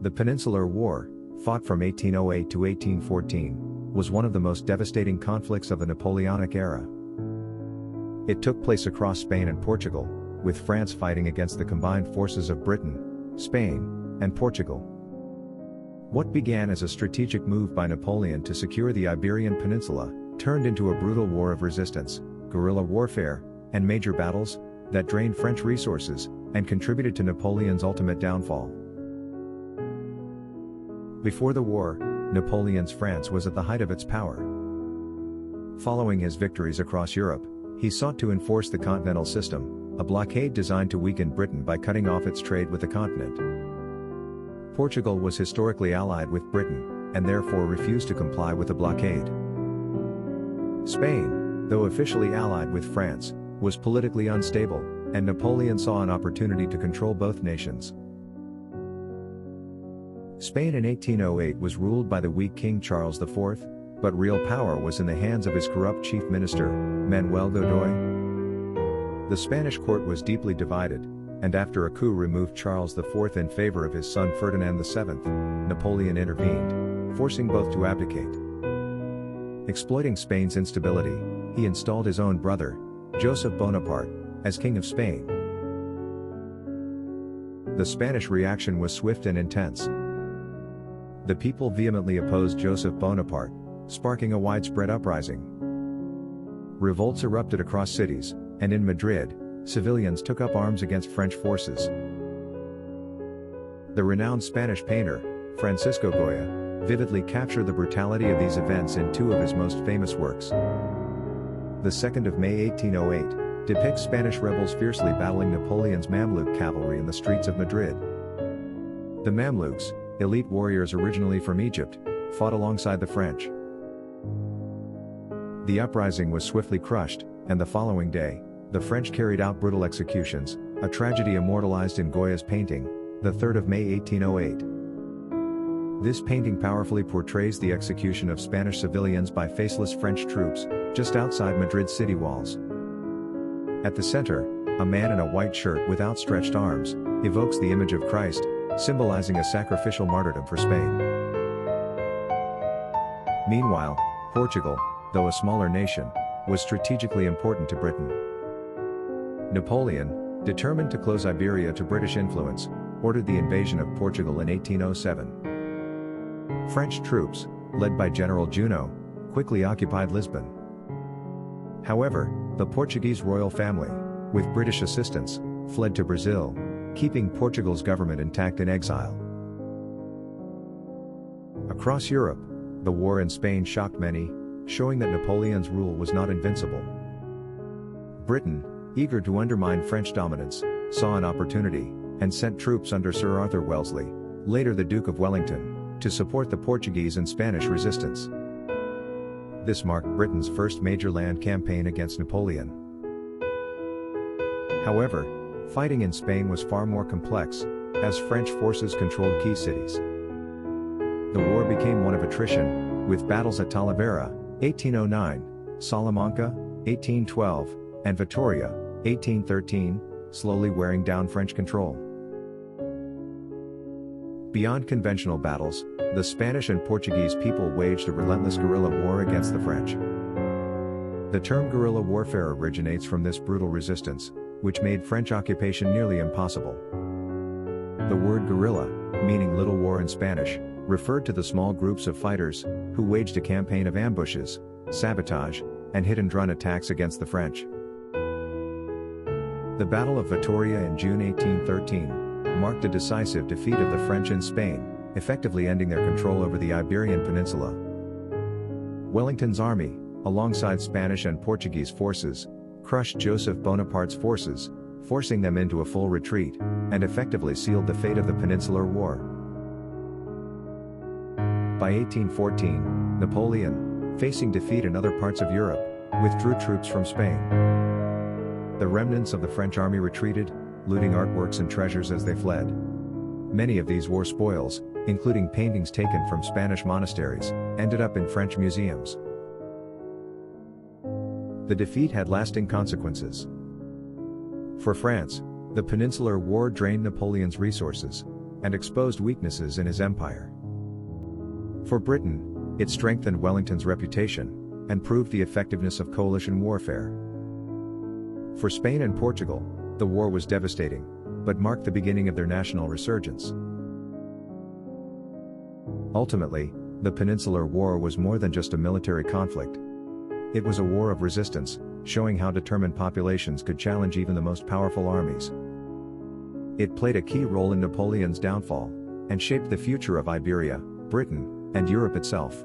The Peninsular War, fought from 1808 to 1814, was one of the most devastating conflicts of the Napoleonic era. It took place across Spain and Portugal, with France fighting against the combined forces of Britain, Spain, and Portugal. What began as a strategic move by Napoleon to secure the Iberian Peninsula, turned into a brutal war of resistance, guerrilla warfare, and major battles that drained French resources and contributed to Napoleon's ultimate downfall. Before the war, Napoleon's France was at the height of its power. Following his victories across Europe, he sought to enforce the continental system, a blockade designed to weaken Britain by cutting off its trade with the continent. Portugal was historically allied with Britain, and therefore refused to comply with the blockade. Spain, though officially allied with France, was politically unstable, and Napoleon saw an opportunity to control both nations. Spain in 1808 was ruled by the weak King Charles IV, but real power was in the hands of his corrupt chief minister, Manuel Godoy. The Spanish court was deeply divided, and after a coup removed Charles IV in favor of his son Ferdinand VII, Napoleon intervened, forcing both to abdicate. Exploiting Spain's instability, he installed his own brother, Joseph Bonaparte, as King of Spain. The Spanish reaction was swift and intense. The people vehemently opposed Joseph Bonaparte, sparking a widespread uprising. Revolts erupted across cities, and in Madrid, civilians took up arms against French forces. The renowned Spanish painter, Francisco Goya, vividly captured the brutality of these events in two of his most famous works. The 2nd of May 1808 depicts Spanish rebels fiercely battling Napoleon's Mamluk cavalry in the streets of Madrid. The Mamluks, elite warriors originally from Egypt, fought alongside the French. The uprising was swiftly crushed, and the following day, the French carried out brutal executions, a tragedy immortalized in Goya's painting, the 3rd of May 1808. This painting powerfully portrays the execution of Spanish civilians by faceless French troops, just outside Madrid's city walls. At the center, a man in a white shirt with outstretched arms, evokes the image of Christ, symbolizing a sacrificial martyrdom for Spain. Meanwhile, Portugal, though a smaller nation, was strategically important to Britain. Napoleon, determined to close Iberia to British influence, ordered the invasion of Portugal in 1807. French troops, led by General Junot, quickly occupied Lisbon. However, the Portuguese royal family, with British assistance, fled to Brazil, keeping Portugal's government intact in exile. Across Europe, the war in Spain shocked many, showing that Napoleon's rule was not invincible. Britain, eager to undermine French dominance, saw an opportunity, and sent troops under Sir Arthur Wellesley, later the Duke of Wellington, to support the Portuguese and Spanish resistance. This marked Britain's first major land campaign against Napoleon. However, fighting in Spain was far more complex, as French forces controlled key cities. The war became one of attrition, with battles at Talavera, 1809, Salamanca, 1812, and Vitoria, 1813, slowly wearing down French control. Beyond conventional battles, the Spanish and Portuguese people waged a relentless guerrilla war against the French. The term guerrilla warfare originates from this brutal resistance, which made French occupation nearly impossible. The word guerrilla, meaning little war in Spanish, referred to the small groups of fighters, who waged a campaign of ambushes, sabotage, and hit-and-run attacks against the French. The Battle of Vitoria in June 1813 marked a decisive defeat of the French in Spain, effectively ending their control over the Iberian Peninsula. Wellington's army, alongside Spanish and Portuguese forces, crushed Joseph Bonaparte's forces, forcing them into a full retreat, and effectively sealed the fate of the Peninsular War. By 1814, Napoleon, facing defeat in other parts of Europe, withdrew troops from Spain. The remnants of the French army retreated, looting artworks and treasures as they fled. Many of these war spoils, including paintings taken from Spanish monasteries, ended up in French museums. The defeat had lasting consequences. For France, the Peninsular War drained Napoleon's resources, and exposed weaknesses in his empire. For Britain, it strengthened Wellington's reputation, and proved the effectiveness of coalition warfare. For Spain and Portugal, the war was devastating, but marked the beginning of their national resurgence. Ultimately, the Peninsular War was more than just a military conflict. It was a war of resistance, showing how determined populations could challenge even the most powerful armies. It played a key role in Napoleon's downfall, and shaped the future of Iberia, Britain, and Europe itself.